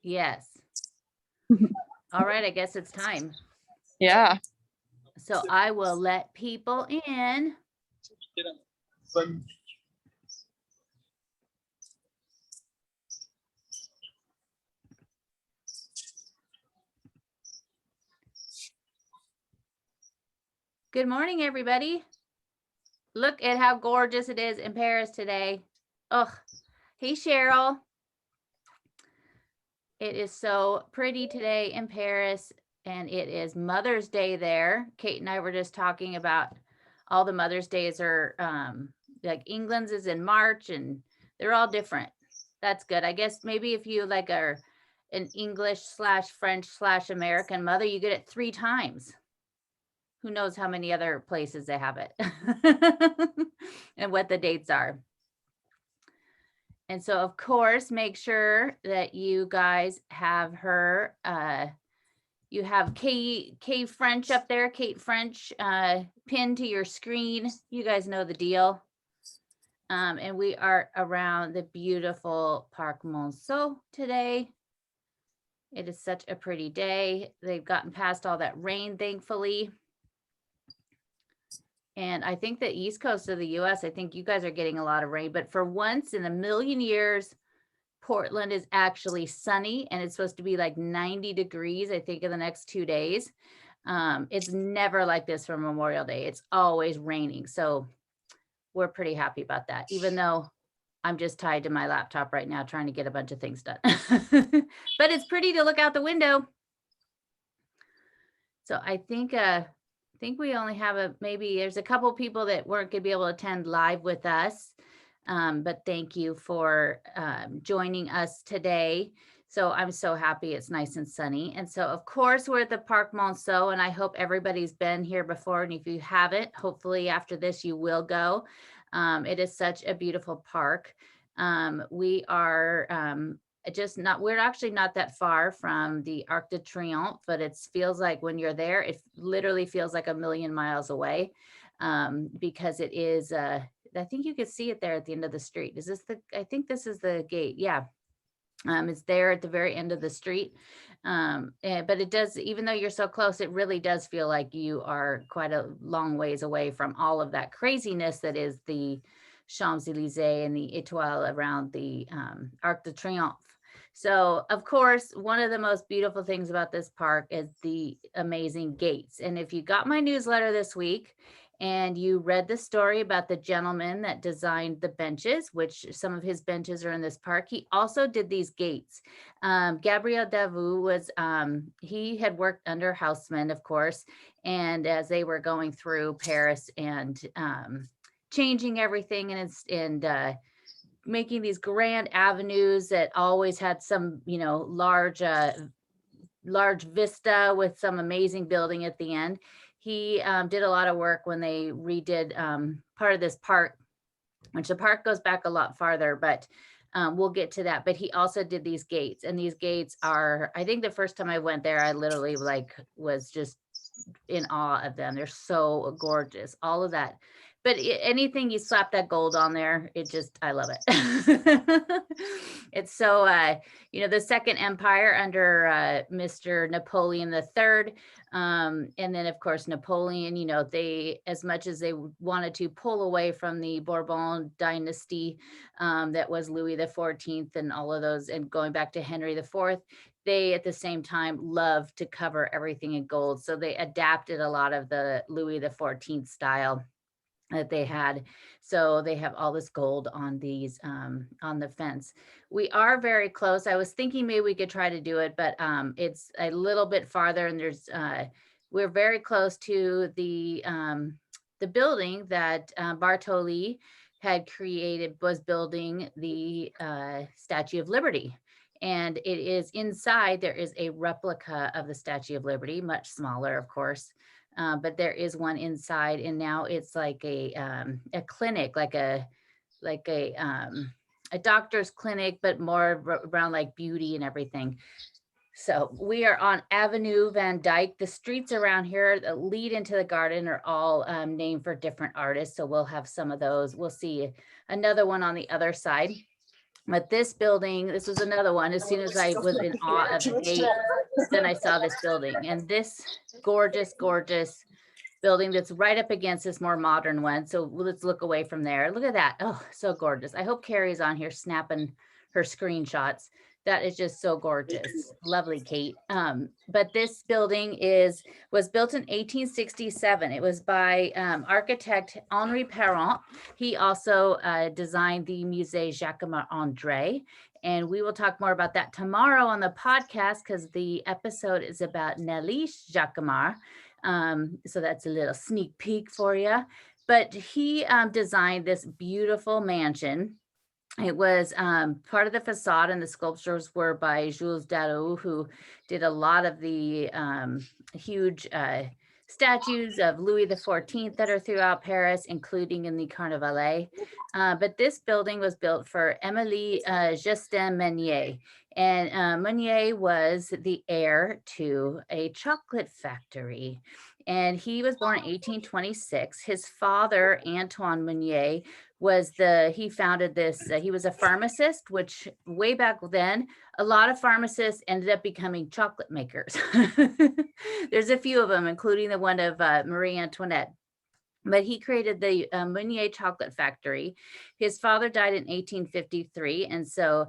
Yes. All right, I guess it's time. Yeah. So I will let people in. Good morning, everybody. Look at how gorgeous it is in Paris today. Oh, hey, Cheryl. It is so pretty today in Paris, and it is Mother's Day there. Kate and I were just talking about all the Mother's Days are like England's is in March, and they're all different. That's good. I guess maybe if you like are an English/French/American mother, you get it 3 times. Who knows how many other places they have it and what the dates are. And so, of course, make sure that you guys have her, you have Kate French up there, Kate French pinned to your screen. You guys know the deal. And we are around the beautiful Parc Monceau today. It is such a pretty day. They've gotten past all that rain, thankfully. And I think the East Coast of the US, I think you guys are getting a lot of rain, but for once in a million years, Portland is actually sunny, and it's supposed to be like 90 degrees, I think, in the next 2 days. It's never like this for Memorial Day. It's always raining. So we're pretty happy about that, even though I'm just tied to my laptop right now trying to get a bunch of things done. But it's pretty to look out the window. So I think we only have maybe there's a couple people that weren't going to be able to attend live with us. But thank you for joining us today. So I'm so happy it's nice and sunny. And so, of course, we're at the Parc Monceau, and I hope everybody's been here before. And if you haven't, hopefully after this, you will go. It is such a beautiful park. We are we're actually not that far from the Arc de Triomphe, but it feels like when you're there, it literally feels like a million miles away because it is, I think you could see it there at the end of the street. I think this is the gate. Yeah. It's there at the very end of the street. But it does, even though you're so close, it really does feel like you are quite a long ways away from all of that craziness that is the Champs-Élysées and the Étoile around the Arc de Triomphe. So, of course, one of the most beautiful things about this park is the amazing gates. And if you got my newsletter this week and you read the story about the gentleman that designed the benches, which some of his benches are in this park, he also did these gates. Gabriel Davout was, he had worked under Haussmann, of course, and as they were going through Paris and changing everything and making these grand avenues that always had some, large vista with some amazing building at the end. He did a lot of work when they redid part of this park, which the park goes back a lot farther, but we'll get to that. But he also did these gates, and these gates are, I think the first time I went there, I literally was just in awe of them. They're so gorgeous, all of that. But anything you slap that gold on there, I love it. It's so, the Second Empire under Mr. Napoleon III. And then, of course, Napoleon, they, as much as they wanted to pull away from the Bourbon dynasty that was Louis XIV and all of those, and going back to Henry IV, they at the same time loved to cover everything in gold. So they adapted a lot of the Louis XIV style that they had. So they have all this gold on these, on the fence. We are very close. I was thinking maybe we could try to do it, but it's a little bit farther, and we're very close to the building that Bartoli had created, was building the Statue of Liberty. And it is inside, there is a replica of the Statue of Liberty, much smaller, of course. But there is one inside, and now it's like a clinic, like a doctor's clinic, but more around like beauty and everything. So we are on Avenue Van Dyke. The streets around here that lead into the garden are all named for different artists. So we'll have some of those. We'll see another one on the other side. But this building, this was another one. As soon as I was in awe of the gate, then I saw this building, and this gorgeous, gorgeous building that's right up against this more modern one. So let's look away from there. Look at that. Oh, so gorgeous. I hope Carrie's on here snapping her screenshots. That is just so gorgeous. Lovely, Kate. But this building was built in 1867. It was by architect Henri Perron. He also designed the Musée Jacquemart-André. And we will talk more about that tomorrow on the podcast, because the episode is about Nelly Jacquemart. So that's a little sneak peek for you. But he designed this beautiful mansion. It was part of the facade, and the sculptures were by Jules Daru, who did a lot of the huge statues of Louis XIV that are throughout Paris, including in the Carnavalet. But this building was built for Émilie Justin Menier. And Menier was the heir to a chocolate factory. And he was born in 1826. His father, Antoine Menier, he founded this, he was a pharmacist, which way back then, a lot of pharmacists ended up becoming chocolate makers. There's a few of them, including the one of Marie Antoinette. But he created the Menier chocolate factory. His father died in 1853. And so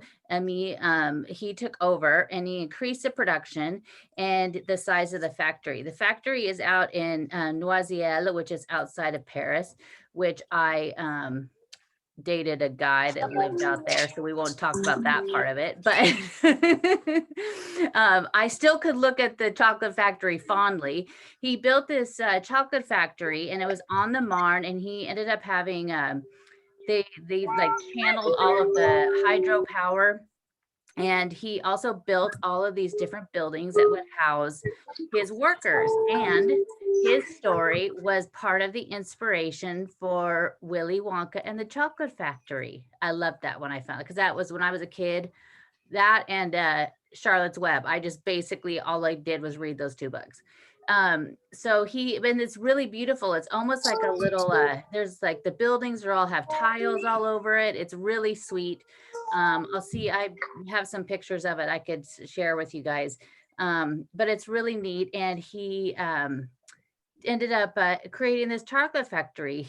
he took over, and he increased the production and the size of the factory. The factory is out in Noisiel, which is outside of Paris, which I dated a guy that lived out there, so we won't talk about that part of it. But I still could look at the chocolate factory fondly. He built this chocolate factory, and it was on the Marne, and he ended up having they like channeled all of the hydropower. And he also built all of these different buildings that would house his workers. And his story was part of the inspiration for Willy Wonka and the Chocolate Factory. I loved that when I found it, because that was when I was a kid. That and Charlotte's Web. I just basically, all I did was read those two books. And it's really beautiful. It's almost like a little, there's like the buildings all have tiles all over it. It's really sweet. I'll see, I have some pictures of it I could share with you guys. But it's really neat. And he ended up creating this chocolate factory.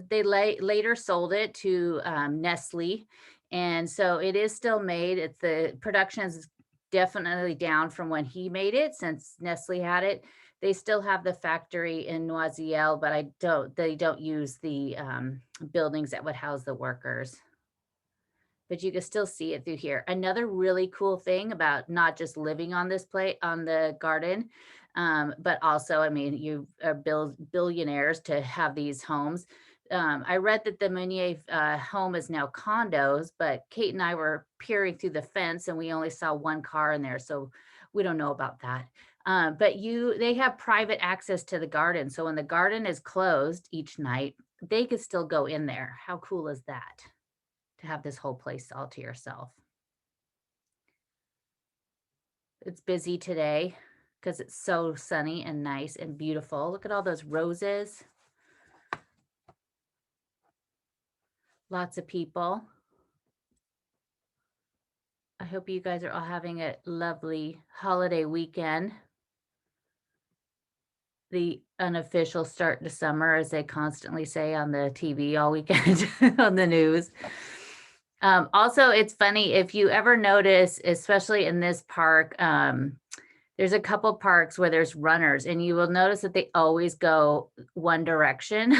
They later sold it to Nestle. And so it is still made. The production is definitely down from when he made it, since Nestle had it. They still have the factory in Noisiel, but they don't use the buildings that would house the workers. But you can still see it through here. Another really cool thing about not just living on this on the garden, but also, I mean, you are billionaires to have these homes. I read that the Menier home is now condos, but Kate and I were peering through the fence, and we only saw one car in there, so we don't know about that. But they have private access to the garden. So when the garden is closed each night, they could still go in there. How cool is that, to have this whole place all to yourself? It's busy today because it's so sunny and nice and beautiful. Look at all those roses. Lots of people. I hope you guys are all having a lovely holiday weekend. The unofficial start to summer, as they constantly say on the TV all weekend on the news. Also, it's funny, if you ever notice, especially in this park, there's a couple parks where there's runners, and you will notice that they always go one direction.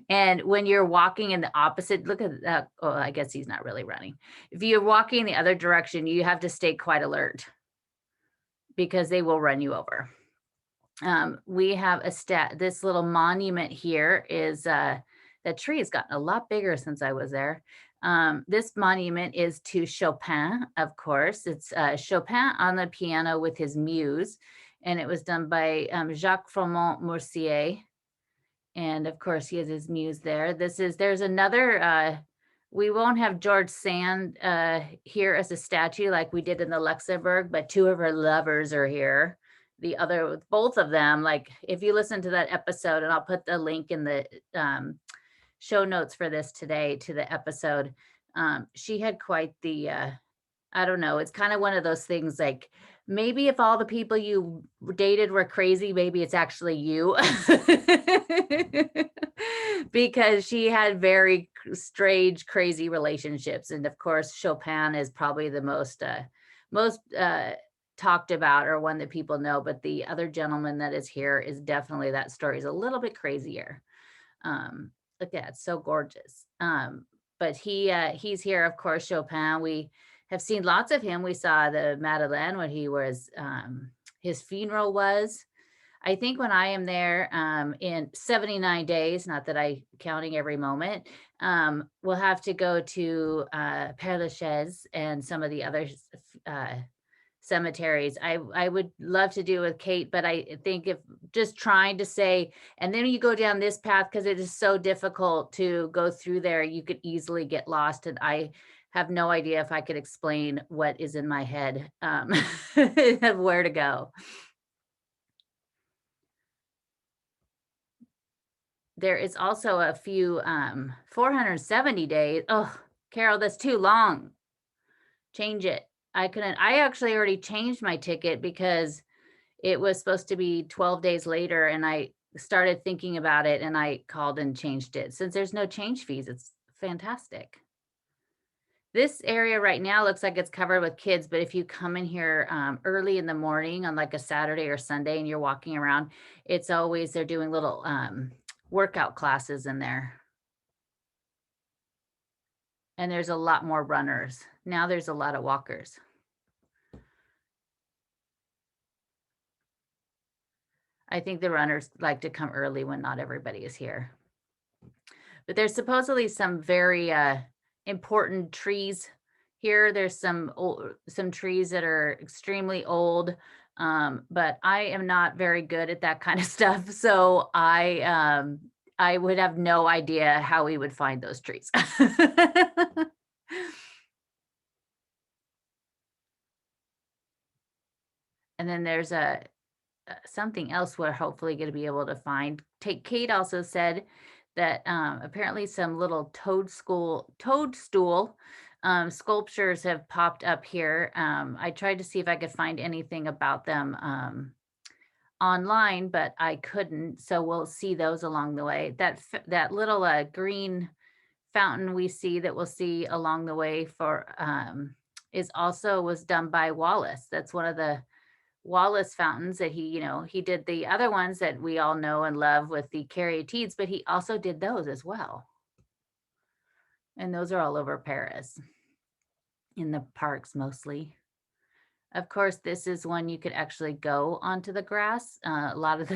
And when you're walking in the opposite, look at that. Oh, I guess he's not really running. If you're walking the other direction, you have to stay quite alert, because they will run you over. We have this little monument here is, that tree has gotten a lot bigger since I was there. This monument is to Chopin, of course. It's Chopin on the piano with his muse, and it was done by Jacques Froment-Mercier. And of course, he has his muse there. There's another, we won't have George Sand here as a statue like we did in the Luxembourg, but two of her lovers are here. Both of them, like if you listen to that episode, and I'll put the link in the show notes for this today to the episode. She had quite the, I don't know, it's kind of one of those things like maybe if all the people you dated were crazy, maybe it's actually you. Because she had very strange, crazy relationships. And of course, Chopin is probably the most talked about or one that people know. But the other gentleman that is here is definitely that story is a little bit crazier. Um, look at that, it's so gorgeous. But he's here, of course, Chopin. We have seen lots of him. We saw the Madeleine when he was his funeral was. I think when I am there in 79 days, not that I counting every moment, we'll have to go to Père Lachaise and some of the other uh, cemeteries. I would love to do with Kate, but I think if just trying to say, and then you go down this path because it is so difficult to go through there, you could easily get lost. And I have no idea if I could explain what is in my head of where to go. There is also a few 470 days. Oh, Carol, that's too long. Change it. I actually already changed my ticket because it was supposed to be 12 days later and I started thinking about it and I called and changed it. Since there's no change fees, it's fantastic. This area right now looks like it's covered with kids, but if you come in here early in the morning on like a Saturday or Sunday and you're walking around, it's always they're doing little workout classes in there. And there's a lot more runners. Now there's a lot of walkers. I think the runners like to come early when not everybody is here. But there's supposedly some very important trees here. There's some trees that are extremely old, but I am not very good at that kind of stuff. So I would have no idea how we would find those trees. And then there's a something else we're hopefully going to be able to find. Kate also said that apparently some little toadstool sculptures have popped up here. I tried to see if I could find anything about them online, but I couldn't. So we'll see those along the way. That little green fountain we see that we'll see along the way for was done by Wallace. That's one of the Wallace fountains that he did the other ones that we all know and love with the caryatides, but he also did those as well. And those are all over Paris in the parks mostly. Of course, this is one you could actually go onto the grass. A lot of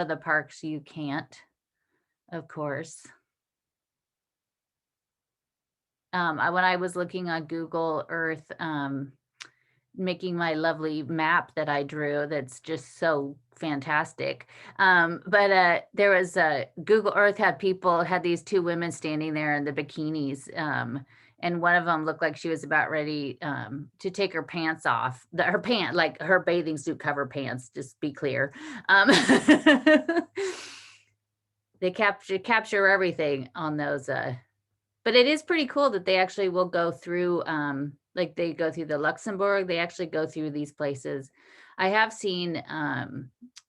the parks you can't, of course. When I was looking on Google Earth, making my lovely map that I drew that's just so fantastic. But there was Google Earth had these two women standing there in the bikinis. And one of them looked like she was about ready to take her pants off. Like her bathing suit cover pants, just be clear. They capture everything on those. But it is pretty cool that they actually will go through like they go through the Luxembourg, they actually go through these places. I have seen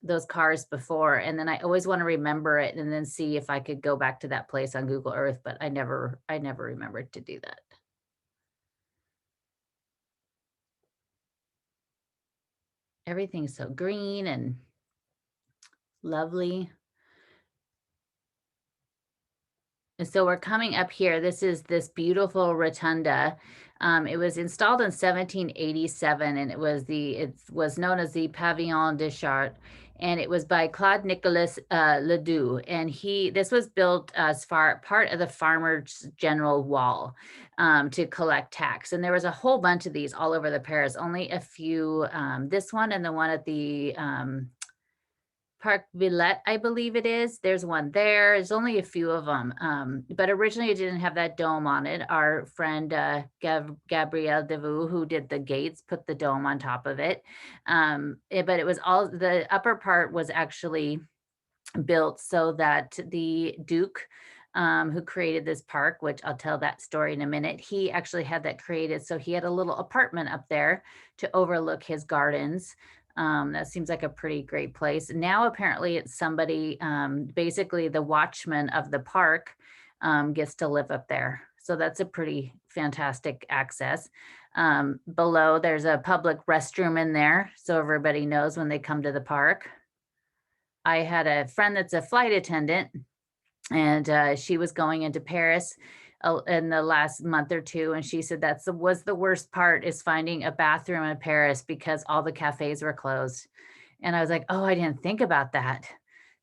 those cars before, and then I always want to remember it and then see if I could go back to that place on Google Earth, but I never remembered to do that. Everything's so green and lovely. And so we're coming up here. This is this beautiful rotunda. It was installed in 1787, and it was known as the Pavillon des Chartres, and it was by Claude Nicolas Ledoux. And this was built as part of the Farmers General Wall to collect tax. And there was a whole bunch of these all over the Paris. Only a few. This one and the one at the Parc Villette, I believe it is. There's one there. There's only a few of them. But originally it didn't have that dome on it. Our friend Gabrielle Devou, who did the gates, put the dome on top of it. But it was all, the upper part was actually built so that the Duke who created this park, which I'll tell that story in a minute. He actually had that created. So he had a little apartment up there to overlook his gardens. That seems like a pretty great place. Now, apparently it's somebody, basically the watchman of the park gets to live up there. So that's a pretty fantastic access. Below, there's a public restroom in there, so everybody knows when they come to the park. I had a friend that's a flight attendant, and she was going into Paris in the last month or two, and she said was the worst part, is finding a bathroom in Paris because all the cafes were closed. And I was like, oh, I didn't think about that.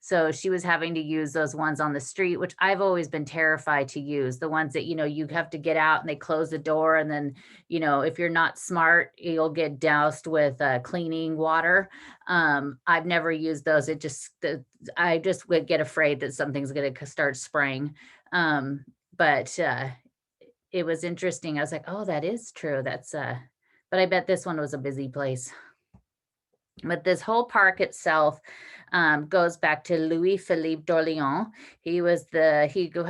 So she was having to use those ones on the street, which I've always been terrified to use. The ones that, you have to get out and they close the door. And then, if you're not smart, you'll get doused with cleaning water. I've never used those. I just would get afraid that something's going to start spraying. But it was interesting. I was like, oh, that is true. But I bet this one was a busy place. But this whole park itself goes back to Louis-Philippe d'Orléans. He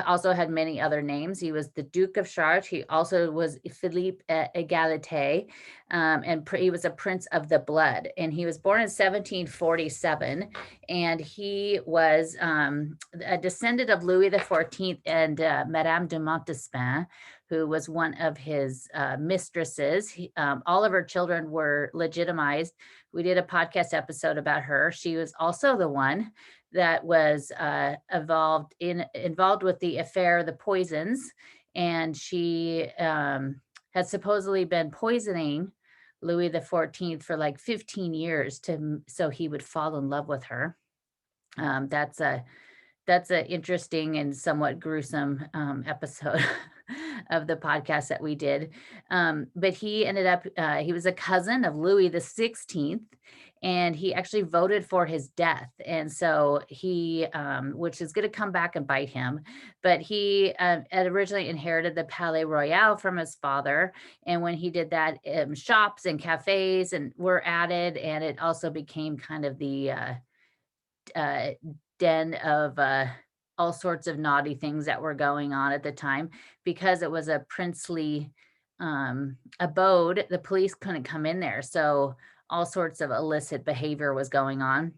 also had many other names. He was the Duke of Chartres. He also was Philippe Égalité, and he was a Prince of the Blood. And he was born in 1747, and he was a descendant of Louis XIV and Madame de Montespan, who was one of his mistresses. All of her children were legitimized. We did a podcast episode about her. She was also the one that was involved with the affair of the poisons. And she had supposedly been poisoning Louis XIV for like 15 years so he would fall in love with her. That's an interesting and somewhat gruesome episode of the podcast that we did. But he ended up, he was a cousin of Louis XVI, and he actually voted for his death. And so he, which is going to come back and bite him, but he had originally inherited the Palais Royal from his father. And when he did that, shops and cafes were added, and it also became kind of the den of all sorts of naughty things that were going on at the time. Because it was a princely abode, the police couldn't come in there. So all sorts of illicit behavior was going on.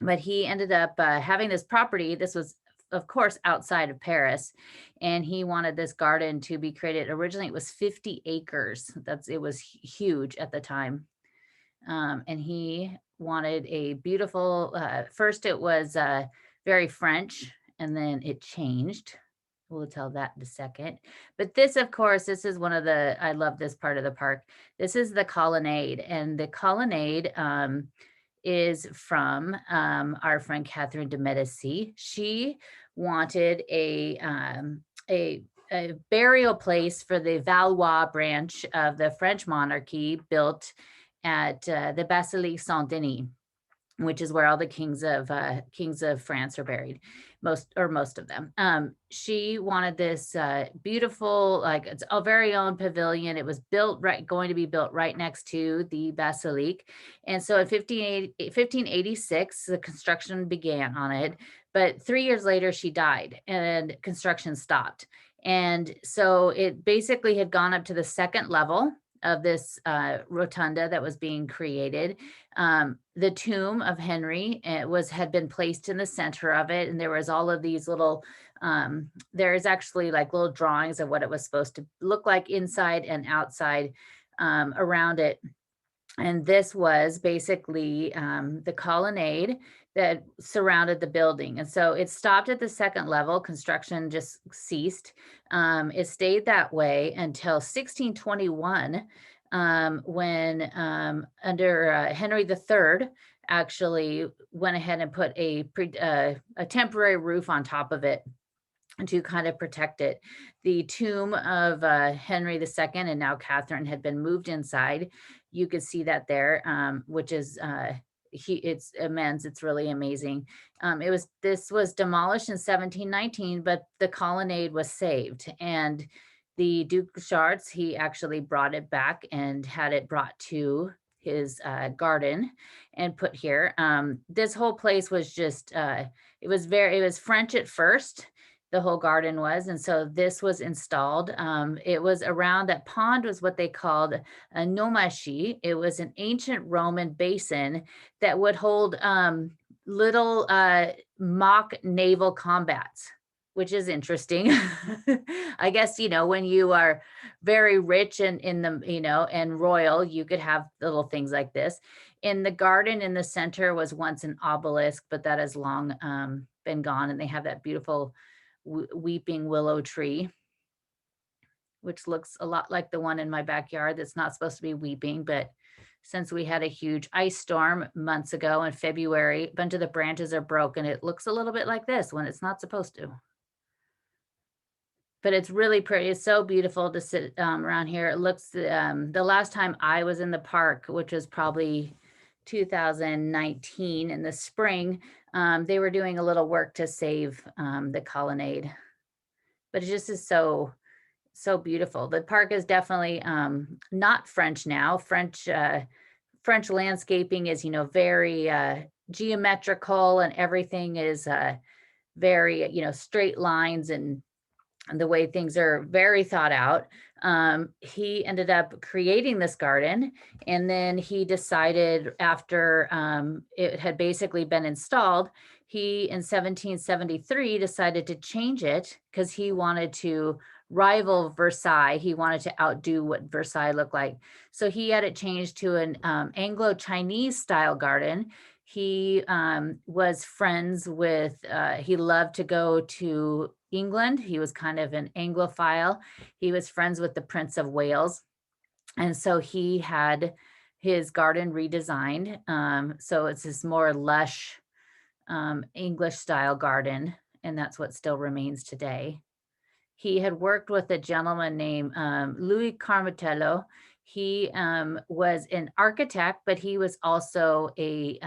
But he ended up having this property. This was, of course, outside of Paris. And he wanted this garden to be created. Originally, it was 50 acres. It was huge at the time. And he wanted a beautiful, first it was very French, and then it changed. We'll tell that in a second. But this, of course, this is I love this part of the park. This is the Colonnade, and the Colonnade is from our friend Catherine de Medici. She wanted a burial place for the Valois branch of the French monarchy built at the Basilique Saint-Denis, which is where all the kings of France are buried, most of them. She wanted this beautiful, like it's a very own pavilion. It was going to be built right next to the Basilique. And so in 1586, the construction began on it. But 3 years later, she died and construction stopped. And so it basically had gone up to the second level of this rotunda that was being created. The tomb of Henry had been placed in the center of it, and there was all of these little, there's actually like little drawings of what it was supposed to look like inside and outside around it. And this was basically the colonnade that surrounded the building. And so it stopped at the second level. Construction just ceased. It stayed that way until 1621, when under Henry III actually went ahead and put a temporary roof on top of it to kind of protect it. The tomb of Henry II and now Catherine had been moved inside. You could see that there, which is it's immense. It's really amazing. This was demolished in 1719, but the colonnade was saved. And the Duke of Chartres, he actually brought it back and had it brought to his garden and put here. This whole place was just, it was French at first. the whole garden was. And so this was installed. It was around that pond was what they called a nomashi. It was an ancient Roman basin that would hold little mock naval combats, which is interesting. I guess, when you are very rich and in the, and royal, you could have little things like this. In the garden in the center was once an obelisk, but that has long been gone. And they have that beautiful weeping willow tree, which looks a lot like the one in my backyard that's not supposed to be weeping, but since we had a huge ice storm months ago in February, a bunch of the branches are broken. It looks a little bit like this when it's not supposed to. But it's really pretty. It's so beautiful to sit around here. It looks, the last time I was in the park, which was probably 2019 in the spring, they were doing a little work to save the colonnade. But it just is so beautiful. The park is definitely not French now. French landscaping is, very geometrical, and everything is very, straight lines and the way things are very thought out. He ended up creating this garden, and then he decided after it had basically been installed, he in 1773 decided to change it because he wanted to rival Versailles. He wanted to outdo what Versailles looked like. So he had it changed to an Anglo-Chinese style garden. He was friends with, he loved to go to England. He was kind of an Anglophile. He was friends with the Prince of Wales. And so he had his garden redesigned. So it's this more lush English style garden. And that's what still remains today. He had worked with a gentleman named Louis Carmatello. He was an architect, but he was also he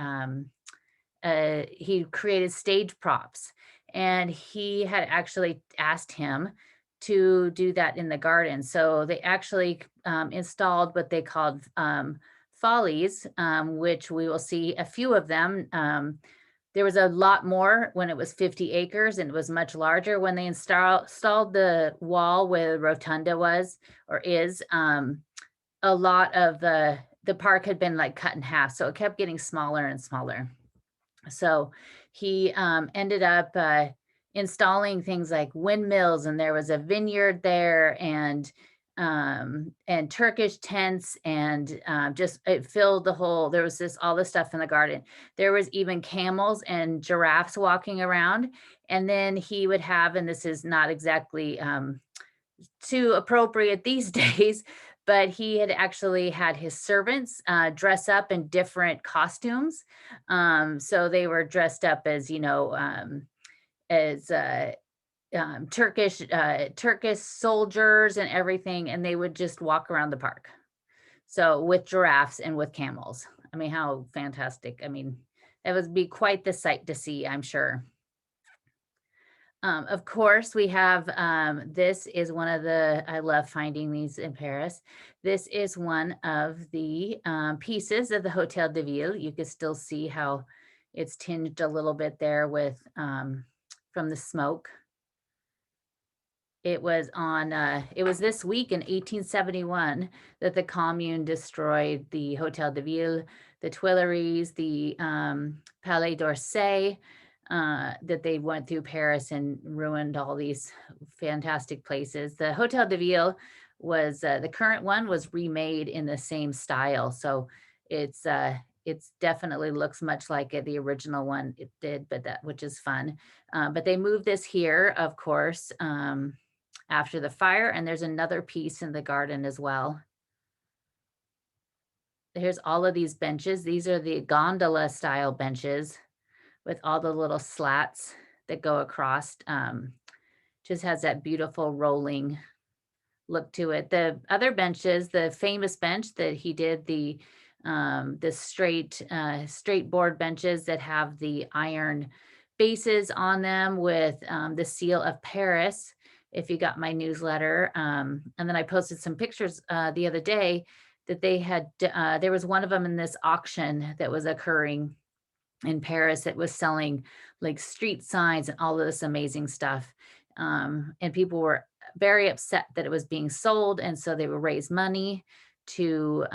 created stage props. And he had actually asked him to do that in the garden. So they actually installed what they called follies, which we will see a few of them. There was a lot more when it was 50 acres, and it was much larger when they installed the wall where Rotunda was or is. A lot of the park had been like cut in half, so it kept getting smaller and smaller. So he ended up installing things like windmills, and there was a vineyard there, and Turkish tents, and just it filled the whole. There was all this stuff in the garden. There was even camels and giraffes walking around, and then he would have, and this is not exactly too appropriate these days, but he had actually had his servants dress up in different costumes. So they were dressed up as, as Turkish soldiers and everything, and they would just walk around the park. So with giraffes and with camels. I mean, how fantastic. I mean, it would be quite the sight to see, I'm sure. Of course, we have, this is one of I love finding these in Paris. This is one of the pieces of the Hotel de Ville. You can still see how it's tinged a little bit there with, from the smoke. It was it was this week in 1871 that the Commune destroyed the Hotel de Ville, the Tuileries, the Palais d'Orsay, that they went through Paris and ruined all these fantastic places. The Hotel de Ville was, the current one was remade in the same style. So it's definitely looks much like the original one it did, but which is fun. But they moved this here, of course, after the fire, and there's another piece in the garden as well. Here's all of these benches. These are the gondola style benches with all the little slats that go across. Just has that beautiful rolling look to it. The other benches, the famous bench that he did, the straight board benches that have the iron bases on them with the seal of Paris, if you got my newsletter. And then I posted some pictures the other day that they had, there was one of them in this auction that was occurring in Paris that was selling like street signs and all of this amazing stuff. And people were very upset that it was being sold, and so they would raise money to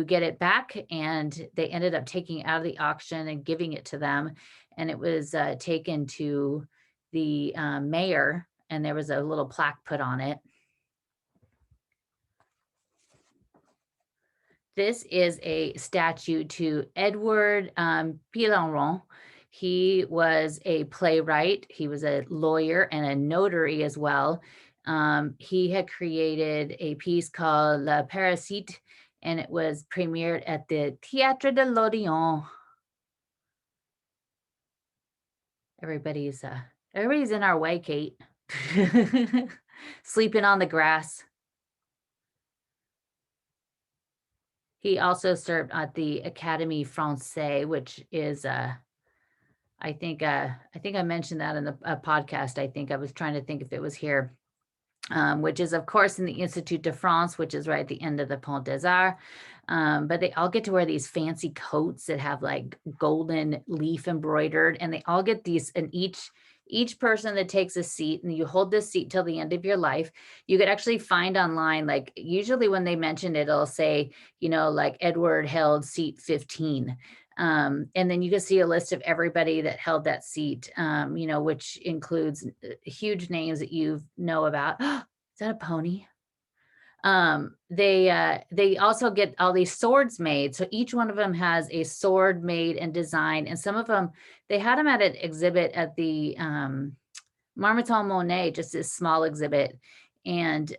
get it back, and they ended up taking it out of the auction and giving it to them, and it was taken to the mayor, and there was a little plaque put on it. This is a statue to Edward Pilonron. He was a playwright. He was a lawyer and a notary as well. He had created a piece called La Parasite, and it was premiered at the Théâtre de l'Odéon. Everybody's in our way, Kate. Sleeping on the grass. He also served at the Académie Française, which is, I think I mentioned that in the podcast. I think I was trying to think if it was here, which is, of course, in the Institut de France, which is right at the end of the Pont des Arts. But they all get to wear these fancy coats that have like golden leaf embroidered, and they all get these, and each person that takes a seat, and you hold this seat till the end of your life, you could actually find online, like usually when they mention it, it'll say, like Edward held seat 15. And then you can see a list of everybody that held that seat, which includes huge names that you know about. Is that a pony? They also get all these swords made. So each one of them has a sword made and designed. And some of them, they had them at an exhibit at the Marmottan Monet, just this small exhibit. And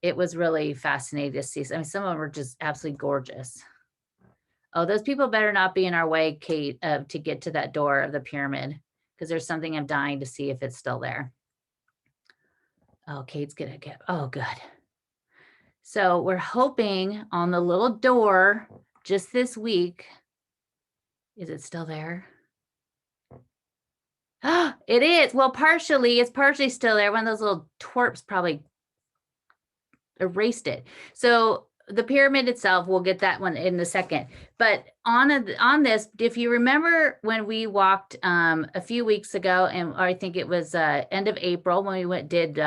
it was really fascinating to see. I mean, some of them were just absolutely gorgeous. Oh, those people better not be in our way, Kate, to get to that door of the pyramid, because there's something I'm dying to see if it's still there. Oh, Kate's gonna get, oh, good. So we're hoping on the little door just this week. Is it still there? Ah, it is. Well, it's partially still there. One of those little twerps probably erased it. So the pyramid itself, we'll get that one in a second. But on this, if you remember when we walked a few weeks ago, or I think it was end of April when we did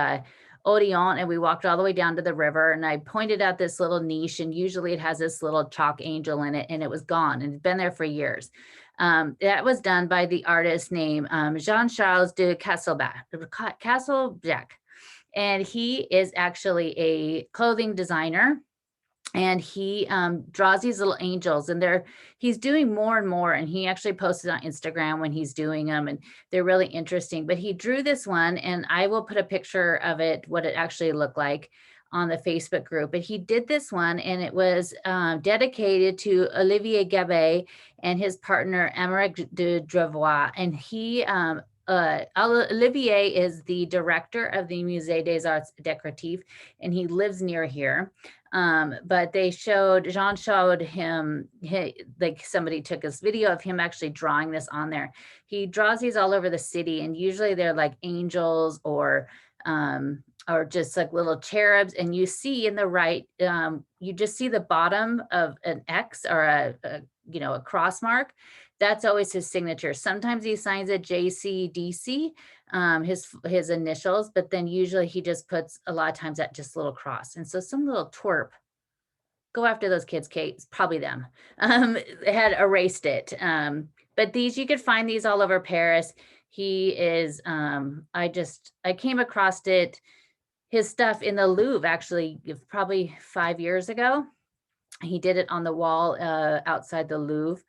Odeon, and we walked all the way down to the river, and I pointed out this little niche, and usually it has this little chalk angel in it, and it was gone, and it's been there for years. That was done by the artist named Jean-Charles de Castlejac, and he is actually a clothing designer. And he draws these little angels, and he's doing more and more. And he actually posted on Instagram when he's doing them, and they're really interesting. But he drew this one, and I will put a picture of it, what it actually looked like, on the Facebook group. But he did this one, and it was dedicated to Olivier Gabet and his partner Émeric de Dravois. And Olivier is the director of the Musée des Arts Décoratifs, and he lives near here. But Jean showed him, like somebody took this video of him actually drawing this on there. He draws these all over the city, and usually they're like angels or just like little cherubs. And you see in the right, you just see the bottom of an X or a cross mark. That's always his signature. Sometimes he signs a JCDC, his initials, but then usually he just puts a lot of times that just little cross. And so some little twerp, go after those kids, Kate, it's probably them, had erased it. But you could find these all over Paris. He is, I came across his stuff in the Louvre, actually, probably 5 years ago. He did it on the wall outside the Louvre.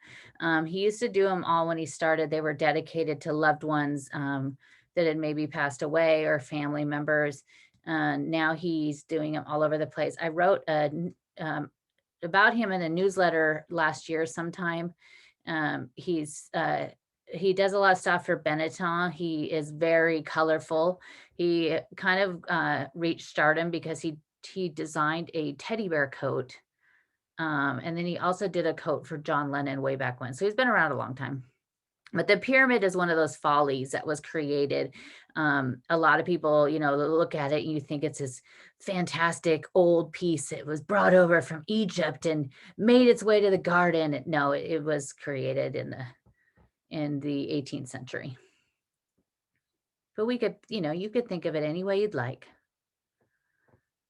He used to do them all when he started. They were dedicated to loved ones that had maybe passed away or family members. Now he's doing them all over the place. I wrote about him in a newsletter last year sometime. He does a lot of stuff for Benetton. He is very colorful. He kind of reached stardom because he designed a teddy bear coat. And then he also did a coat for John Lennon way back when. So he's been around a long time. But the pyramid is one of those follies that was created. A lot of people, look at it and you think it's this fantastic old piece. It was brought over from Egypt and made its way to the garden. No, it was created in the 18th century. but we could, you could think of it any way you'd like.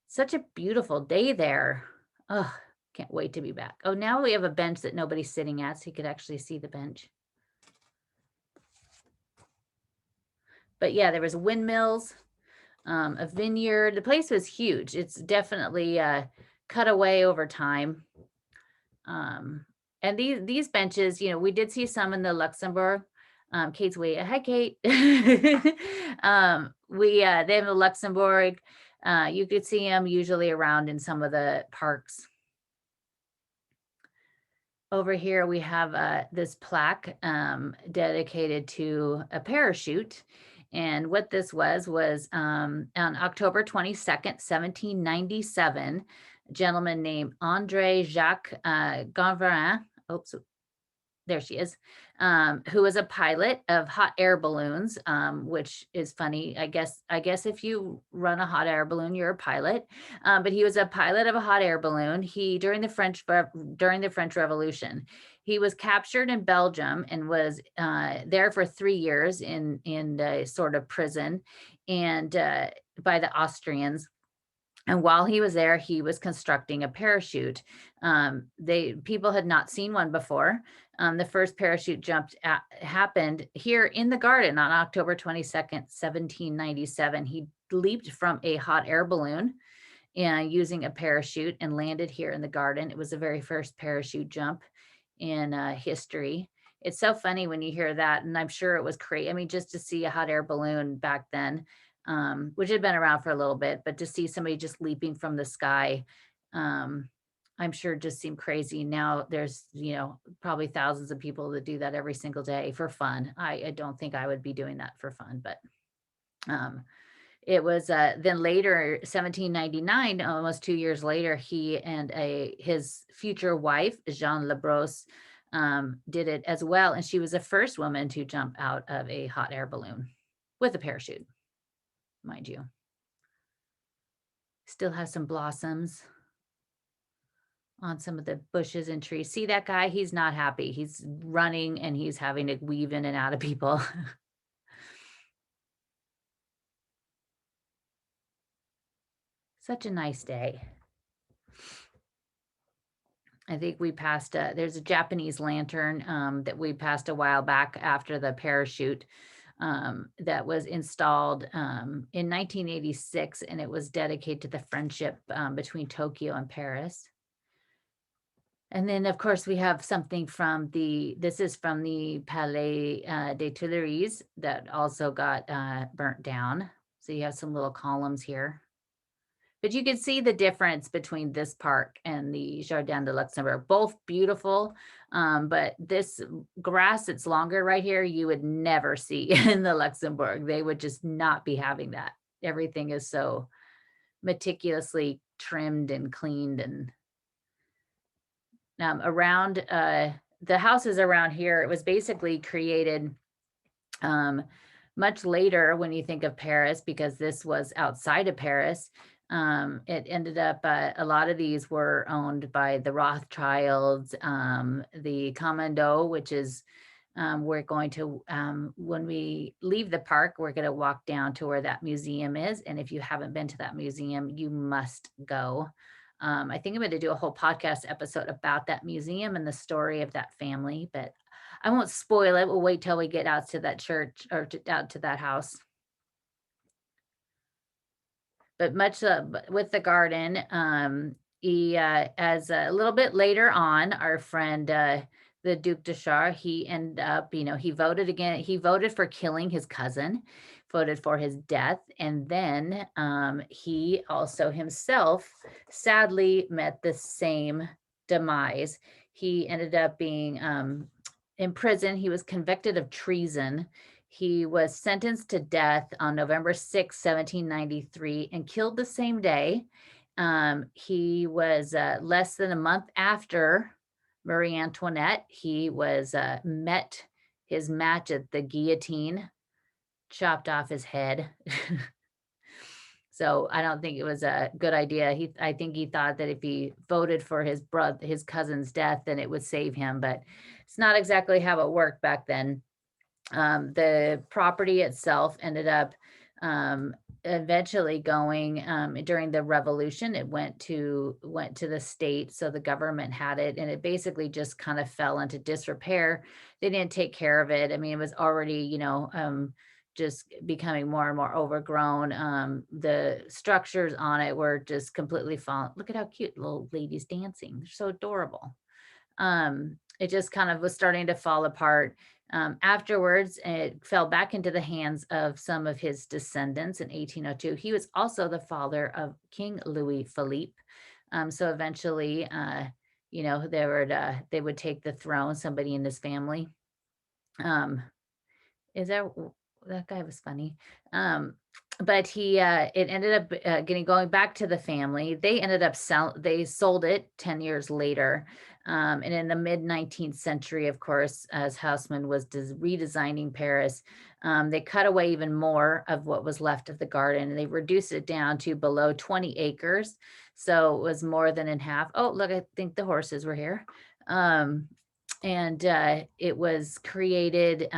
Such a beautiful day there. Oh, can't wait to be back. Oh, now we have a bench that nobody's sitting at, so you could actually see the bench. But yeah, there was windmills, a vineyard. The place was huge. It's definitely cut away over time. And these benches, we did see some in the Luxembourg. Kate's waiting. Hi, Kate. They have the Luxembourg. You could see them usually around in some of the parks. Over here, we have this plaque dedicated to a parachute. And what this was on October 22nd, 1797, a gentleman named André Jacques Gonverin, oops, there she is, who was a pilot of hot air balloons, which is funny. I guess if you run a hot air balloon, you're a pilot. But he was a pilot of a hot air balloon. During the French Revolution, he was captured in Belgium and was there for 3 years in a sort of prison and by the Austrians. And while he was there, he was constructing a parachute. People had not seen one before. The first parachute jump happened here in the garden on October 22nd, 1797. He leaped from a hot air balloon using a parachute and landed here in the garden. It was the very first parachute jump in history. It's so funny when you hear that, and I'm sure it was crazy. I mean, just to see a hot air balloon back then, which had been around for a little bit, but to see somebody just leaping from the sky, I'm sure just seemed crazy. Now there's, probably thousands of people that do that every single day for fun. I don't think I would be doing that for fun, but it was then later, 1799, almost 2 years later, he and his future wife, Jeanne Labrosse, did it as well. And she was the first woman to jump out of a hot air balloon with a parachute, mind you. Still has some blossoms on some of the bushes and trees. See that guy? He's not happy. He's running and he's having to weave in and out of people. Such a nice day. I think we passed, there's a Japanese lantern that we passed a while back after the parachute that was installed in 1986, and it was dedicated to the friendship between Tokyo and Paris. And then, of course, we have something from this is from the Palais des Tuileries that also got burnt down. So you have some little columns here. But you can see the difference between this park and the Jardin de Luxembourg, both beautiful. But this grass that's longer right here, you would never see in the Luxembourg. They would just not be having that. Everything is so meticulously trimmed and cleaned. And around the houses around here, it was basically created much later when you think of Paris, because this was outside of Paris. It ended up, a lot of these were owned by the Rothschilds, the Commando, which is, we're going to, when we leave the park, we're going to walk down to where that museum is. And if you haven't been to that museum, you must go. I think I'm going to do a whole podcast episode about that museum and the story of that family, but I won't spoil it. We'll wait till we get out to that church or out to that house. But much with the garden, as a little bit later on, our friend, the Duc de Char, he ended up, he voted again. He voted for killing his cousin, voted for his death. And then he also himself sadly met the same demise. He ended up being in prison. He was convicted of treason. He was sentenced to death on November 6, 1793, and killed the same day. He was less than a month after Marie Antoinette. He was met his match at the guillotine, chopped off his head. So I don't think it was a good idea. I think he thought that if he voted for his cousin's death, then it would save him. But it's not exactly how it worked back then. The property itself ended up eventually going during the revolution, it went to the state, so the government had it, and it basically just kind of fell into disrepair. They didn't take care of it. I mean, it was already, just becoming more and more overgrown. The structures on it were just completely fallen. Look at how cute little ladies dancing. They're so adorable. It just kind of was starting to fall apart. Afterwards, it fell back into the hands of some of his descendants in 1802. He was also the father of King Louis-Philippe. So eventually, they would take the throne, somebody in his family. Is that that guy was funny. But it ended up going back to the family. They ended up they sold it 10 years later. And in the mid 19th century, of course, as Haussmann was redesigning Paris, they cut away even more of what was left of the garden. And they reduced it down to below 20 acres. So it was more than in half. Oh, look, I think the horses were here. And it was created.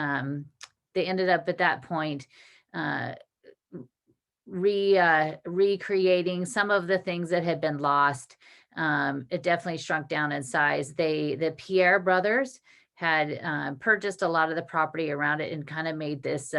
They ended up at that point recreating some of the things that had been lost. It definitely shrunk down in size. The Pierre brothers had purchased a lot of the property around it and kind of made this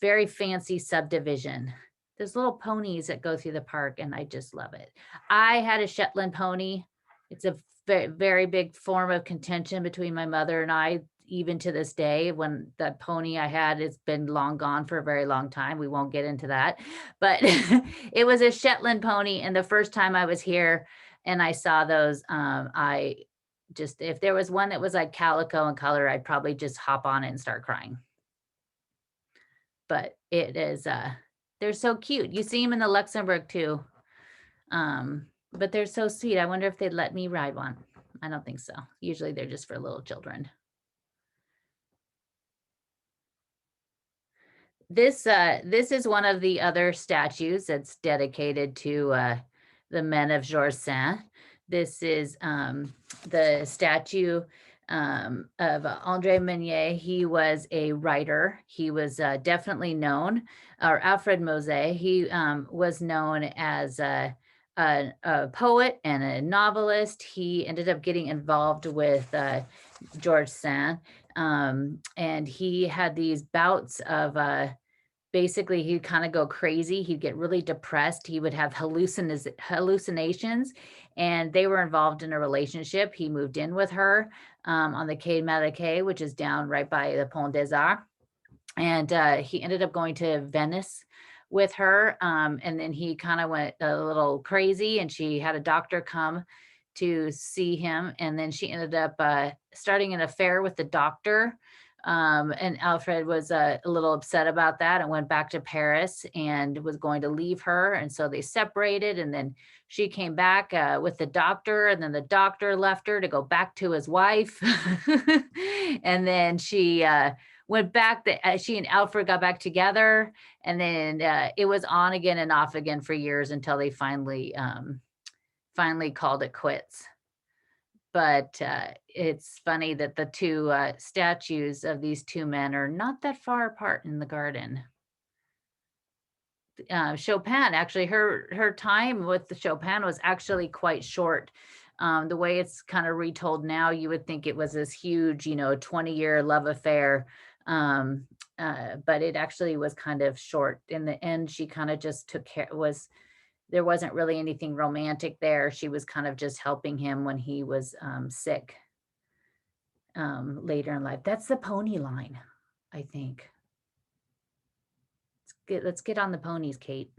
very fancy subdivision. There's little ponies that go through the park, and I just love it. I had a Shetland pony. It's a very, very big form of contention between my mother and I, even to this day. When that pony I had has been long gone for a very long time. We won't get into that, but it was a Shetland pony. And the first time I was here and I saw those, if there was one that was like calico in color, I'd probably just hop on it and start crying. But it is, they're so cute. You see them in the Luxembourg too. But they're so sweet. I wonder if they'd let me ride one. I don't think so. Usually they're just for little children. This is one of the other statues that's dedicated to the men of Georges Sand. This is the statue of André Menier. He was a writer. He was definitely known, or Alfred Mosé. He was known as a poet and a novelist. He ended up getting involved with Georges Sand, and he had these bouts of basically he'd kind of go crazy. He'd get really depressed. He would have hallucinations, and they were involved in a relationship. He moved in with her on the Quai Malaquais, which is down right by the Pont des Arts. And he ended up going to Venice with her. And then he kind of went a little crazy, and she had a doctor come to see him. And then she ended up starting an affair with the doctor. And Alfred was a little upset about that and went back to Paris and was going to leave her. And so they separated, and then she came back with the doctor, and then the doctor left her to go back to his wife. And then she went back, she and Alfred got back together, and then it was on again and off again for years until they finally called it quits. But it's funny that the two statues of these two men are not that far apart in the garden. Chopin, actually, her time with the Chopin was actually quite short. The way it's kind of retold now, you would think it was this huge, 20-year love affair. But it actually was kind of short. In the end, she kind of just took care, there wasn't really anything romantic there. She was kind of just helping him when he was sick later in life. That's the pony line, I think. Let's get on the ponies, Kate.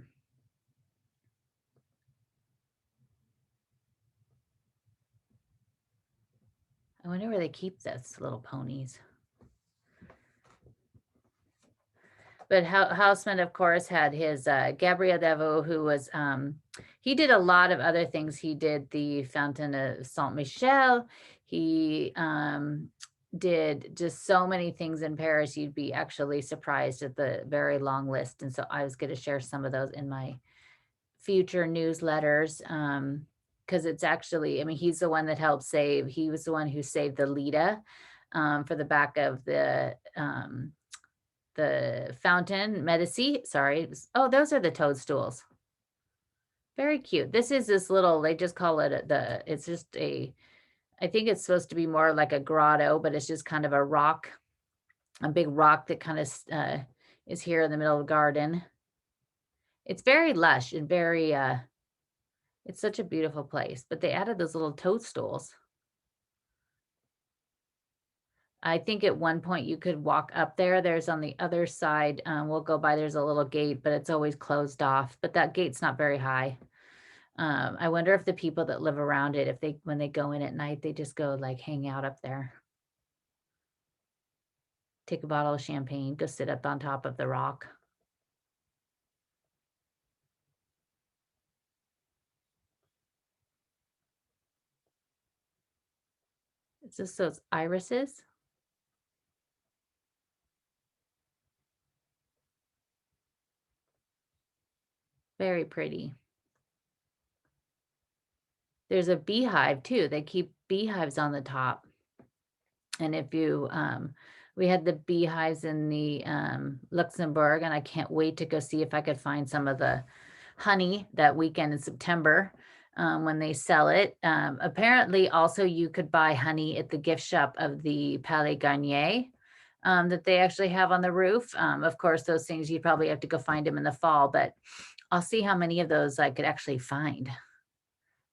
I wonder where they keep those little ponies. But Haussmann, of course, had his Gabriel Devaux, who was, he did a lot of other things. He did the Fountain of Saint-Michel. He did just so many things in Paris. You'd be actually surprised at the very long list. And so I was going to share some of those in my future newsletters, because it's actually, I mean, he's the one that helped he was the one who saved the Lita for the back of the the fountain, Medici, sorry. Oh, those are the toadstools. Very cute. This is this little, they just call it it's just I think it's supposed to be more like a grotto, but it's just kind of a big rock that kind of is here in the middle of the garden. It's very lush and very, it's such a beautiful place, but they added those little toadstools. I think at one point you could walk up there. There's on the other side, we'll go by, there's a little gate, but it's always closed off, but that gate's not very high. I wonder if the people that live around it, if they, when they go in at night, they just go like hang out up there, take a bottle of champagne, go sit up on top of the rock. It's just those irises. Very pretty. There's a beehive too. They keep beehives on the top. And if you, we had the beehives in the Luxembourg, and I can't wait to go see if I could find some of the honey that weekend in September when they sell it. Apparently, also you could buy honey at the gift shop of the Palais Garnier that they actually have on the roof. Of course, those things you'd probably have to go find them in the fall, but I'll see how many of those I could actually find.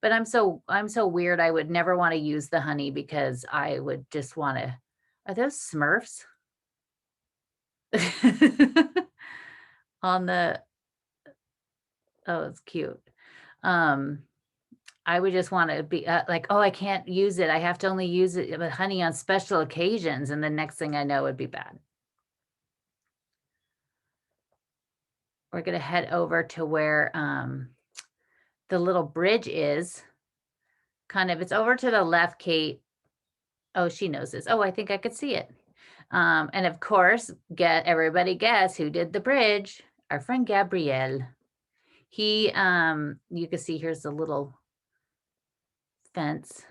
But I'm so weird. I would never want to use the honey because I would just want to. Are those Smurfs? On the, oh, it's cute. I would just want to be like, oh, I can't use it. I have to only use it with honey on special occasions. And the next thing I know would be bad. We're going to head over to where the little bridge is. Kind of, it's over to the left, Kate. Oh, she knows this. Oh, I think I could see it. And of course, everybody guess who did the bridge? Our friend Gabriel. He, you can see here's the little fence.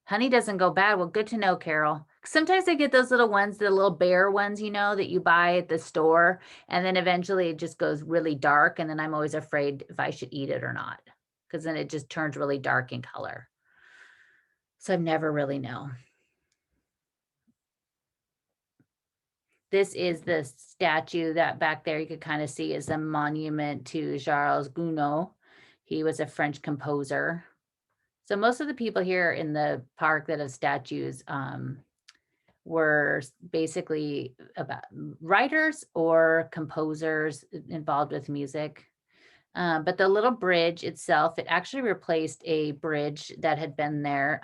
Honey doesn't go bad. Well, good to know, Carol. Sometimes I get those little ones, the little bear ones, you know, that you buy at the store. And then eventually it just goes really dark. And then I'm always afraid if I should eat it or not, because then it just turns really dark in color. So I never really know. This is the statue that back there you could kind of see is a monument to Charles Gounod. He was a French composer. So most of the people here in the park that have statues were basically about writers or composers involved with music. But the little bridge itself, it actually replaced a bridge that had been there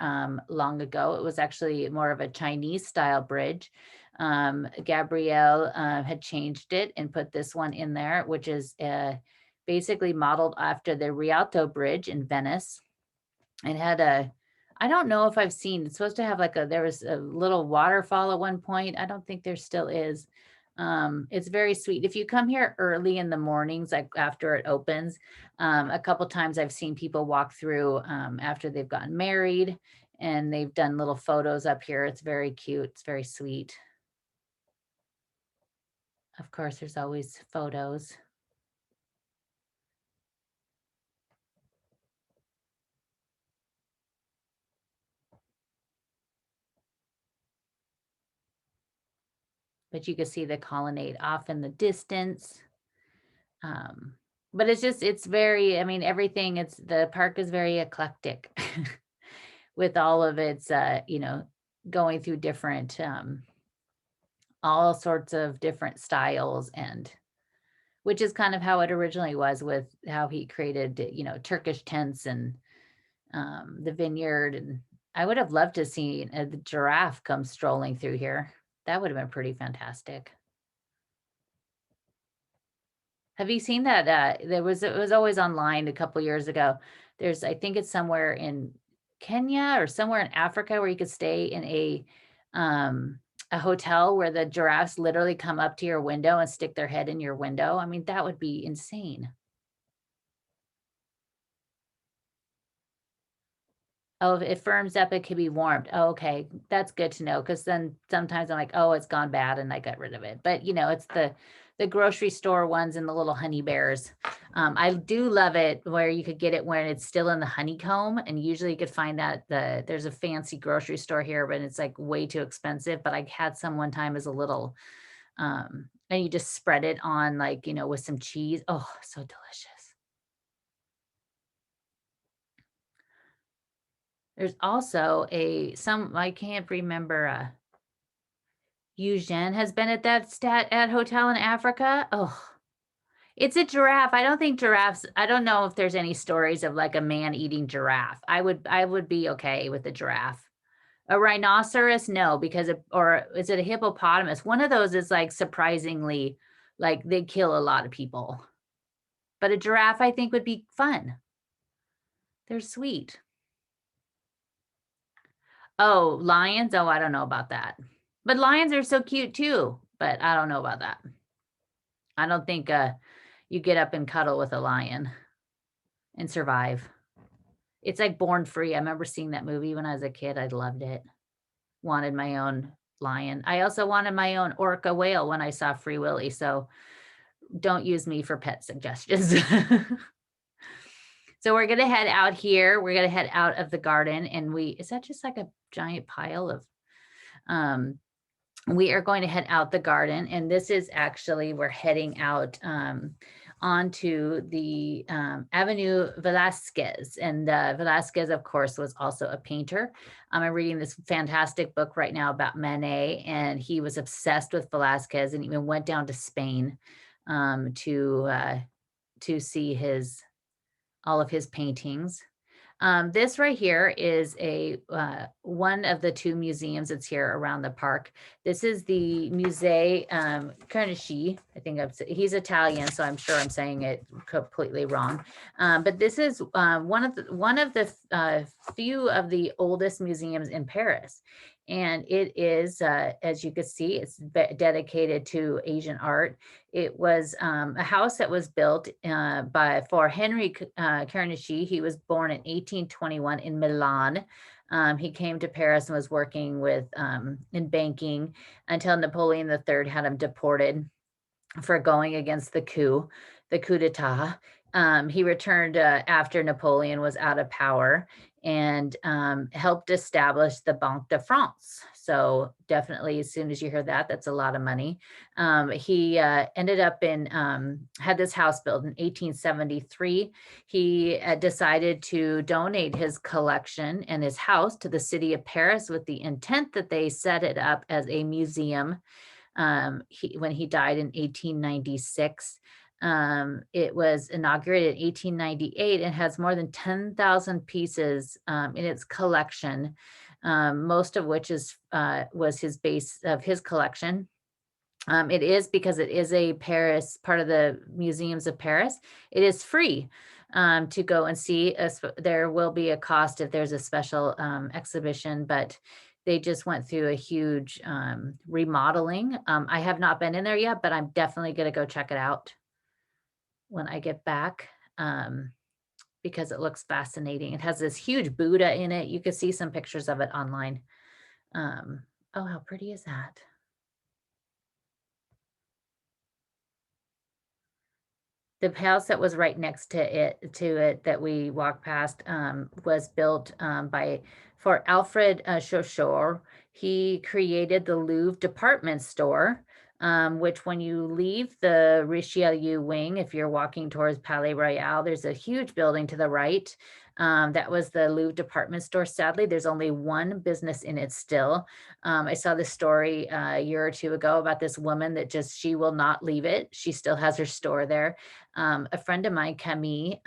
long ago. It was actually more of a Chinese style bridge. Gabrielle had changed it and put this one in there, which is basically modeled after the Rialto Bridge in Venice. It had I don't know if I've seen, it's supposed to have like there was a little waterfall at one point. I don't think there still is. It's very sweet. If you come here early in the mornings, like after it opens, a couple times I've seen people walk through after they've gotten married and they've done little photos up here. It's very cute. It's very sweet. Of course, there's always photos. But you can see the colonnade off in the distance. But it's very, I mean, everything, the park is very eclectic with all of its, you know, going through different, all sorts of different styles, and which is kind of how it originally was with how he created, you know, Turkish tents and the vineyard. And I would have loved to see the giraffe come strolling through here. That would have been pretty fantastic. Have you seen that? It was always online a couple years ago. There's, I think it's somewhere in Kenya or somewhere in Africa where you could stay in a hotel where the giraffes literally come up to your window and stick their head in your window. I mean, that would be insane. Oh, if it firms up, it can be warmed. Oh, okay, that's good to know, because then sometimes I'm like, "Oh, it's gone bad," and I got rid of it. But, it's the grocery store ones and the little honey bears. I do love it where you could get it when it's still in the honeycomb, and usually you could find that there's a fancy grocery store here, but it's, like, way too expensive, but I had some one time as a little, and you just spread it on, like, with some cheese. Oh, so delicious. There's also I can't remember, Eugene has been at that stat at hotel in Africa. Oh, it's a giraffe. I don't know if there's any stories of like a man eating giraffe. I would be okay with a giraffe. A rhinoceros, no, because or is it a hippopotamus? One of those is like surprisingly, like they kill a lot of people. But a giraffe, I think, would be fun. They're sweet. Oh, lions? Oh, I don't know about that. But lions are so cute too, but I don't know about that. I don't think you get up and cuddle with a lion and survive. It's like Born Free. I remember seeing that movie when I was a kid. I loved it. Wanted my own lion. I also wanted my own orca whale when I saw Free Willy. So don't use me for pet suggestions. So we're gonna head out here. We're gonna head out of the garden, and is that just like a giant pile of um we are going to head out the garden, and this is actually we're heading out onto the Avenue Velasquez, and Velasquez, of course, was also a painter. I'm reading this fantastic book right now about Manet, and he was obsessed with Velasquez, and even went down to Spain um, to uh, to see his all of his paintings. This right here is a one of the two museums that's here around the park. This is the Musée Carnegie. I think he's Italian, so I'm sure I'm saying it completely wrong. But this is one of the few of the oldest museums in Paris. And it is, as you can see, it's dedicated to Asian art. It was a house that was built for Henry Carnegie. He was born in 1821 in Milan. He came to Paris and was working in banking until Napoleon III had him deported for going against the coup d'etat. He returned after Napoleon was out of power, and helped establish the Banque de France. So definitely, as soon as you hear that, that's a lot of money. He ended up had this house built in 1873. He decided to donate his collection and his house to the city of Paris with the intent that they set it up as a museum. When he died in 1896. It was inaugurated in 1898 and has more than 10,000 pieces in its collection, most of which was his base of his collection. It is, because it is a Paris part of the museums of Paris. It is free to go and see. There will be a cost if there's a special exhibition, but they just went through a huge remodeling. I have not been in there yet, but I'm definitely going to go check it out when I get back, because it looks fascinating. It has this huge Buddha in it. You can see some pictures of it online. Oh, how pretty is that? The house that was right next to it that we walked past was built for Alfred Chaucheur. He created the Louvre department store, which when you leave the Richelieu wing, if you're walking towards Palais Royal, there's a huge building to the right. That was the Louvre department store. Sadly, there's only one business in it still. I saw this story a year or two ago about this woman that she will not leave it. She still has her store there. A friend of mine, Camille,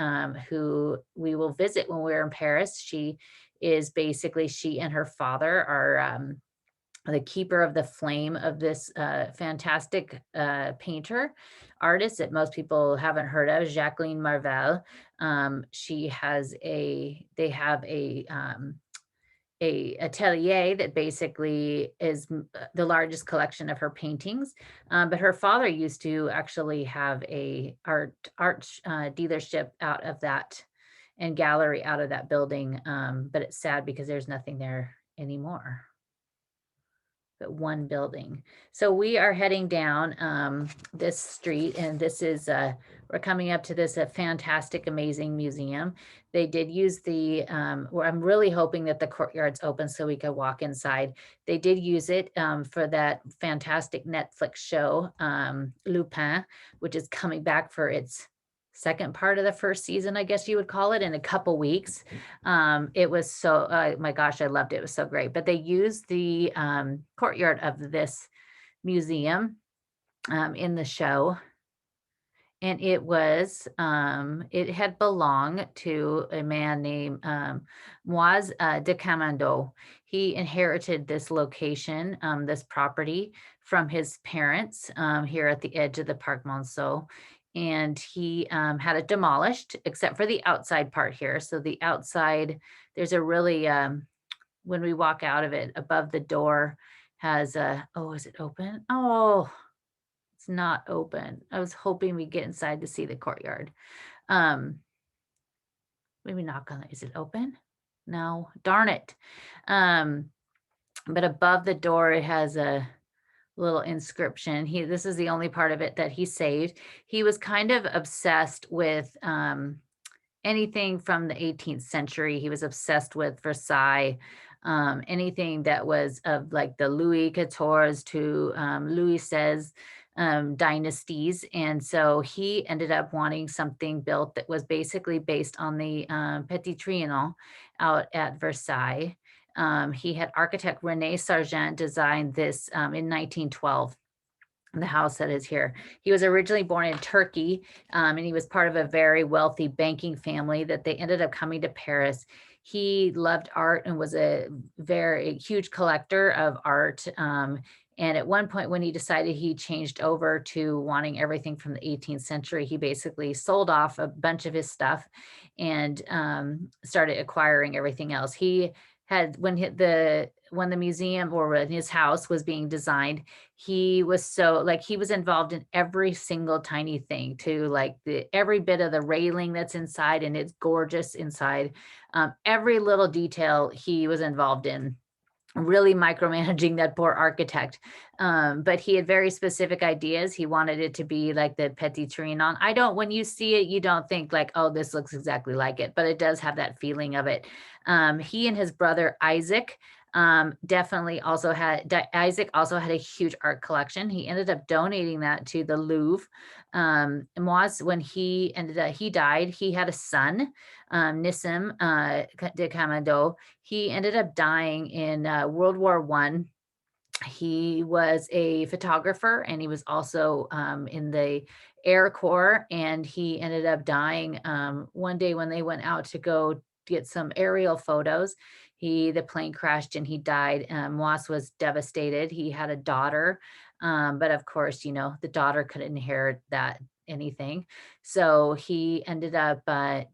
who we will visit when we're in Paris, she and her father are the keeper of the flame of this fantastic painter, artist that most people haven't heard of, Jacqueline Marvel. They have a atelier that basically is the largest collection of her paintings. But her father used to actually have a art dealership out of that. and gallery out of that building. But it's sad because there's nothing there anymore. But one building. So we are heading down this street, and this is we're coming up to this fantastic, amazing museum. They did use the where I'm really hoping that the courtyard's open so we could walk inside. They did use it for that fantastic Netflix show, Lupin, which is coming back for its second part of the first season, I guess you would call it, in a couple weeks. It was so, my gosh, I loved it. It was so great. But they used the courtyard of this museum in the show. And it was, it had belonged to a man named Moise de Camando. He inherited this location, this property from his parents here at the edge of the Parc Monceau. And he had it demolished except for the outside part here. So the outside, there's a really, when we walk out of it, above the door has a, oh, is it open? Oh, it's not open. I was hoping we'd get inside to see the courtyard. Maybe knock on it. Is it open? No, darn it. But above the door, it has a little inscription. This is the only part of it that he saved. He was kind of obsessed with anything from the 18th century. He was obsessed with Versailles, anything that was of like the Louis XIV to Louis XVI dynasties. And so he ended up wanting something built that was basically based on the Petit Trianon out at Versailles. He had architect René Sargent design this in 1912. The house that is here. He was originally born in Turkey, and he was part of a very wealthy banking family that they ended up coming to Paris. He loved art and was a very huge collector of art. And at one point when he decided he changed over to wanting everything from the 18th century, he basically sold off a bunch of his stuff and started acquiring everything else. He had, when the museum or when his house was being designed, he was so like, he was involved in every single tiny thing, to like every bit of the railing that's inside, and it's gorgeous inside. Every little detail he was involved in, really micromanaging that poor architect. But he had very specific ideas. He wanted it to be like the Petit Trianon. When you see it, you don't think like, oh, this looks exactly like it, but it does have that feeling of it. He and his brother Isaac Isaac also had a huge art collection. He ended up donating that to the Louvre. Moise, when he died, he had a son, Nissim de Camando. He ended up dying in World War I. He was a photographer, and he was also in the Air Corps, and he ended up dying one day when they went out to go get some aerial photos. The plane crashed and he died. Moise was devastated. He had a daughter, but of course, the daughter couldn't inherit anything. So he ended up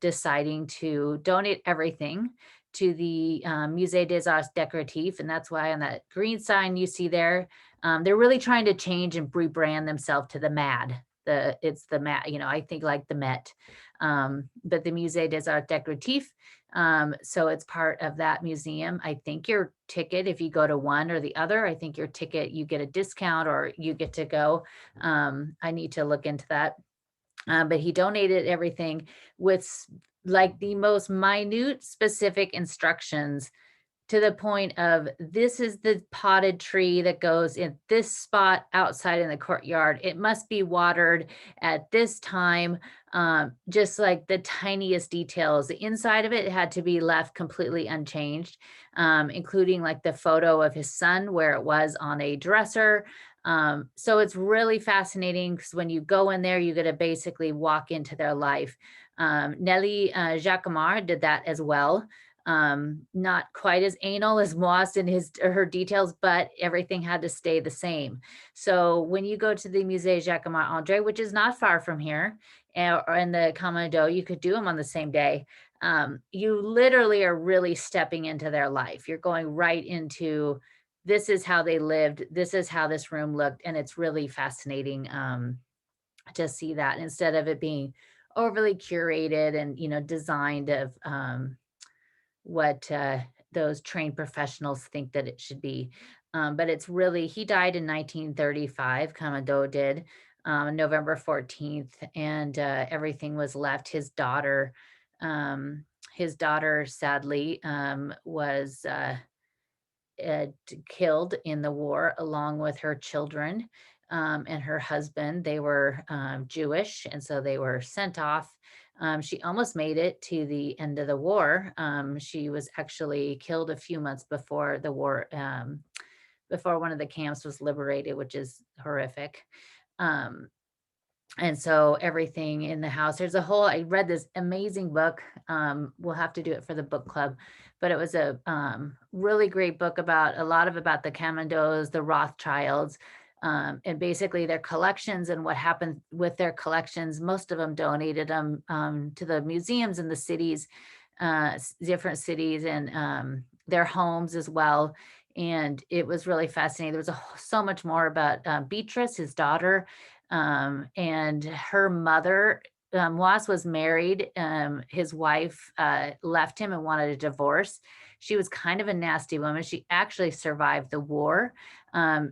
deciding to donate everything to the Musée des Arts Décoratifs. And that's why on that green sign you see there, they're really trying to change and rebrand themselves to the MAD. It's the MAD, I think like the Met, but the Musée des Arts Décoratifs. So it's part of that museum. I think your ticket, if you go to one or the other, I think your ticket, you get a discount or you get to go. I need to look into that. But he donated everything with like the most minute specific instructions, to the point of, this is the potted tree that goes in this spot outside in the courtyard. It must be watered at this time. Just like the tiniest details. The inside of it had to be left completely unchanged, including like the photo of his son where it was on a dresser. So it's really fascinating because when you go in there, you get to basically walk into their life. Nelly Jacquemart did that as well. Not quite as anal as Moss in her details, but everything had to stay the same. So when you go to the Musée Jacquemart André, which is not far from here, or in the Colonnade, you could do them on the same day. You literally are really stepping into their life. You're going right into, this is how they lived. This is how this room looked. And it's really fascinating to see that, instead of it being, overly curated and, designed of what those trained professionals think that it should be. But it's really, he died in 1935, Commodore did, November 14th, and everything was left. His daughter sadly was killed in the war along with her children and her husband. They were Jewish, and so they were sent off. She almost made it to the end of the war. She was actually killed a few months before the war, before one of the camps was liberated, which is horrific. And so everything in the house, I read this amazing book. We'll have to do it for the book club, but it was a really great book about the Camandos, the Rothschilds, and basically their collections and what happened with their collections. Most of them donated them to the museums in the cities, different cities, and their homes as well. And it was really fascinating. There was so much more about Beatrice, his daughter, and her mother. Was married. His wife left him and wanted a divorce. She was kind of a nasty woman. She actually survived the war.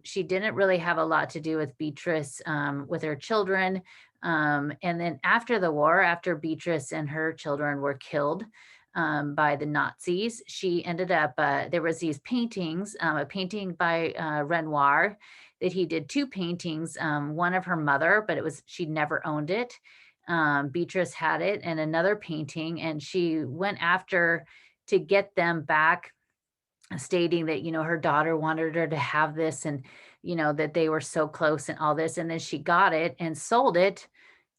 She didn't really have a lot to do with Beatrice, with her children. And then after the war, after Beatrice and her children were killed by the Nazis, she ended up, there was these paintings, a painting by Renoir, that he did two paintings, one of her mother, but she never owned it. Beatrice had it, and another painting, and she went after to get them back, stating that, her daughter wanted her to have this, and, that they were so close and all this. And then she got it and sold it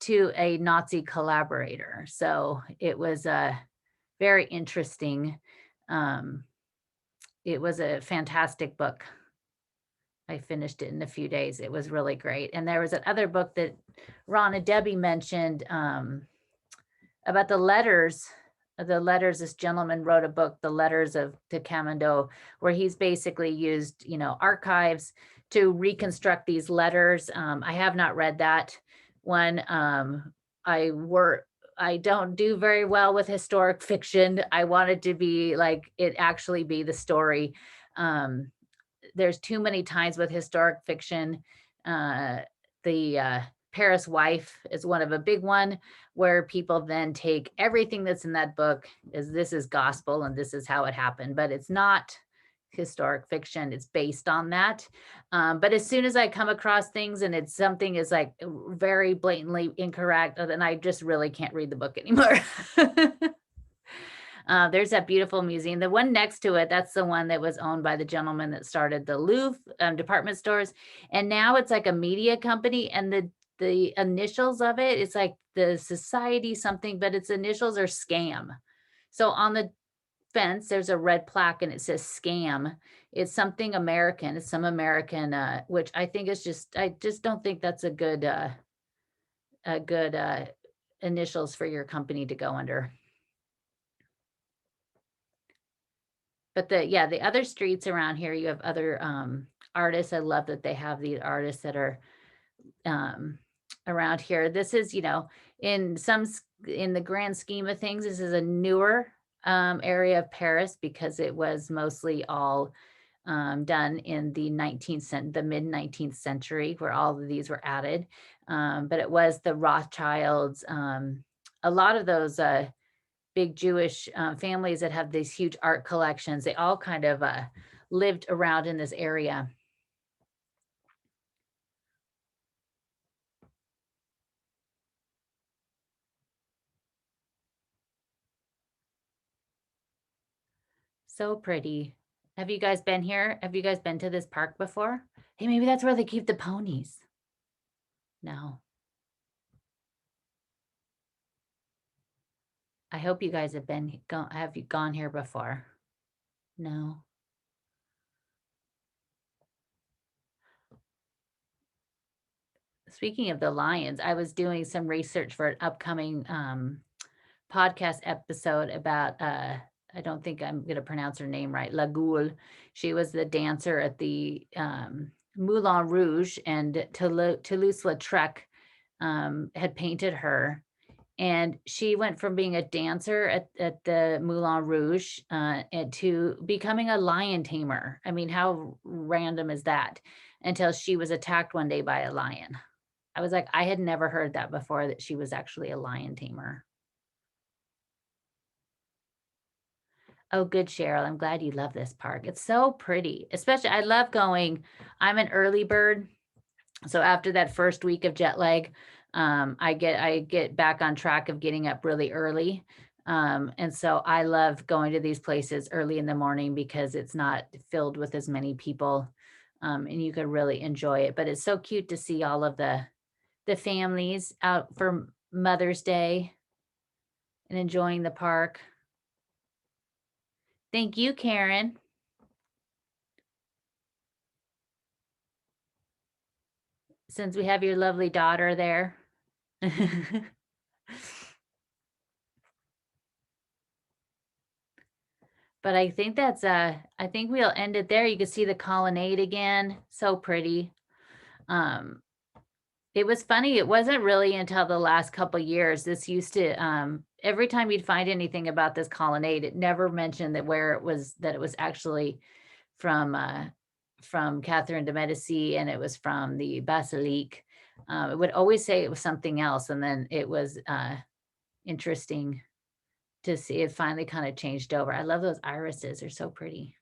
to a Nazi collaborator. So it was very interesting. It was a fantastic book. I finished it in a few days. It was really great. And there was another book that Ron and Debbie mentioned about the letters. This gentleman wrote a book, The Letters of to Camando, where he's basically used, archives to reconstruct these letters. I have not read that one. I don't do very well with historic fiction. I wanted to be like, it actually be the story. There's too many times with historic fiction. The Paris Wife is one of a big one, where people then take everything that's in that book as this is gospel and this is how it happened, but it's not historic fiction. It's based on that. But as soon as I come across things and it's something is like very blatantly incorrect, then I just really can't read the book anymore. There's that beautiful museum. The one next to it, that's the one that was owned by the gentleman that started the Louvre department stores. And now it's like a media company, and the initials of it, it's like the Society something, but its initials are scam. So on the fence, there's a red plaque and it says scam. It's something American. It's some American, which I think is I just don't think that's a good initials for your company to go under. But the other streets around here, you have other artists. I love that they have these artists that are around here. This is, in the grand scheme of things, this is a newer area of Paris, because it was mostly all done in the mid-19th century, where all of these were added. But it was the Rothschilds, a lot of those big Jewish families that have these huge art collections. They all kind of lived around in this area. So pretty. Have you guys been here? Have you guys been to this park before? Hey, maybe that's where they keep the ponies. No. I hope you guys have have you gone here before? No. Speaking of the lions, I was doing some research for an upcoming podcast episode about I don't think I'm going to pronounce her name right, La Goule. She was the dancer at the Moulin Rouge, and Toulouse-Lautrec had painted her. And she went from being a dancer at the Moulin Rouge and to becoming a lion tamer. I mean, how random is that? Until she was attacked one day by a lion. I was like, I had never heard that before, that she was actually a lion tamer. Oh, good, Cheryl. I'm glad you love this park. It's so pretty. Especially, I love going. I'm an early bird. So after that first week of jet lag, I get back on track of getting up really early. And so I love going to these places early in the morning because it's not filled with as many people. And you could really enjoy it. But it's so cute to see all of the families out for Mother's Day and enjoying the park. Thank you, Karen. Since we have your lovely daughter there. But I think that's I think we'll end it there. You can see the colonnade again. So pretty. It was funny. It wasn't really until the last couple years. This used to every time you'd find anything about this colonnade, it never mentioned that where it was, that it was actually from Catherine de Medici, and it was from the Basilique. It would always say it was something else, and then it was interesting to see it finally kind of changed over. I love those irises. They're so pretty.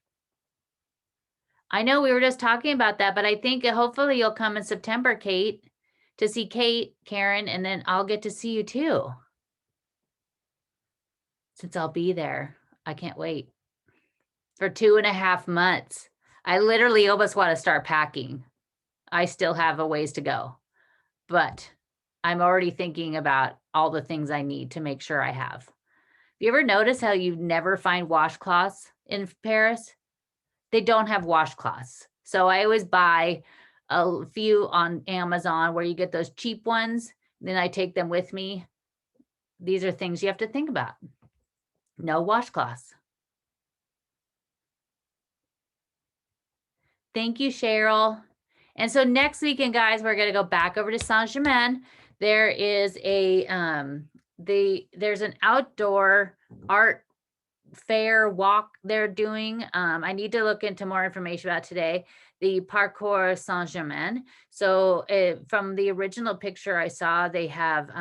I know we were just talking about that, but I think hopefully you'll come in September, Kate, to see Kate, Karen, and then I'll get to see you too. Since I'll be there. I can't wait. For 2.5 months. I literally almost want to start packing. I still have a ways to go, but I'm already thinking about all the things I need to make sure I have. You ever notice how you never find washcloths in Paris? They don't have washcloths. So I always buy a few on Amazon where you get those cheap ones. Then I take them with me. These are things you have to think about. No washcloths. Thank you, Cheryl. And so next weekend, guys, we're going to go back over to Saint-Germain. There is a there's an outdoor art fair walk they're doing. I need to look into more information about today. The Parcours Saint-Germain. So from the original picture I saw, they have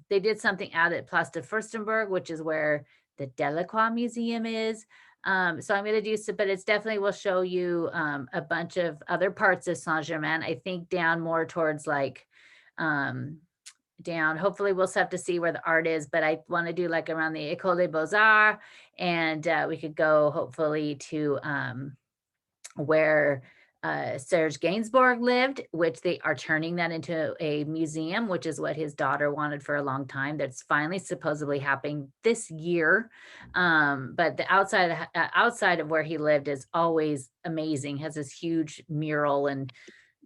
they did something out at Place de Furstenberg, which is where the Delacroix Museum is. So I'm going to do so, but it's definitely will show you a bunch of other parts of Saint-Germain. I think down more towards like down. Hopefully we'll have to see where the art is, but I want to do like around the École des Beaux-Arts, and we could go hopefully to where Serge Gainsbourg lived, which they are turning that into a museum, which is what his daughter wanted for a long time. That's finally supposedly happening this year. But the outside of where he lived is always amazing. Has this huge mural and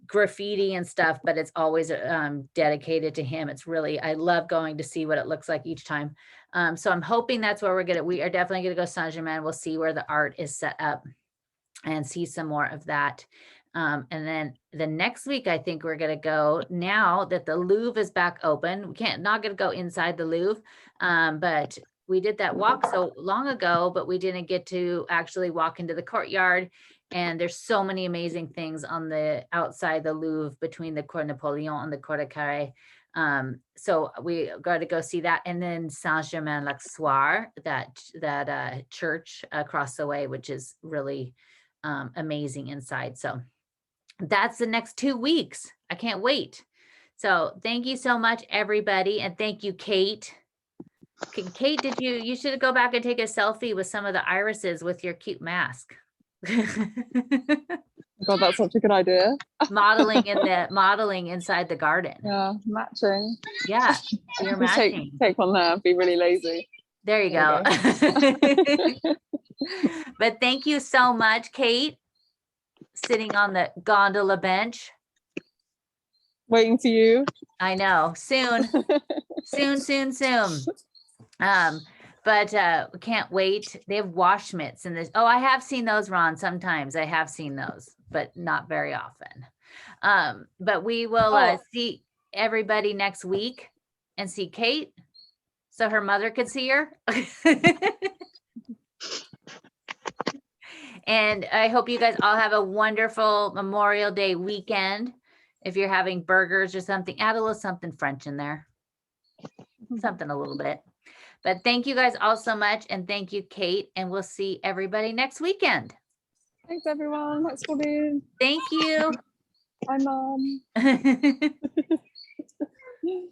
graffiti and stuff, but it's always dedicated to him. It's really, I love going to see what it looks like each time. So I'm hoping that's where we are definitely going to go Saint-Germain. We'll see where the art is set up and see some more of that. And then the next week, I think we're going to go, now that the Louvre is back open. We not going to go inside the Louvre, but we did that walk so long ago, but we didn't get to actually walk into the courtyard. And there's so many amazing things on the outside the Louvre between the Cour Napoleon and the Cour de Carré. So we got to go see that. And then Saint-Germain-l'Auxerrois, that church across the way, which is really amazing inside. So that's the next 2 weeks. I can't wait. So thank you so much, everybody. And thank you, Kate. Kate, you should go back and take a selfie with some of the irises with your cute mask. God, that's such a good idea. modeling inside the garden. Yeah, matching. Yeah, you're matching. Take one there, be really lazy. There you go. But thank you so much, Kate, sitting on the gondola bench. Waiting for you. I know. Soon. soon. But can't wait. They have wash mitts in this. Oh, I have seen those, Ron. Sometimes I have seen those, but not very often. But we will see everybody next week and see Kate. so her mother could see her. And I hope you guys all have a wonderful Memorial Day weekend. If you're having burgers or something, add a little something French in there. Something a little bit. But thank you guys all so much. And thank you, Kate. And we'll see everybody next weekend. Thanks, everyone. Thanks, Claudine. Thank you. Bye, Mom.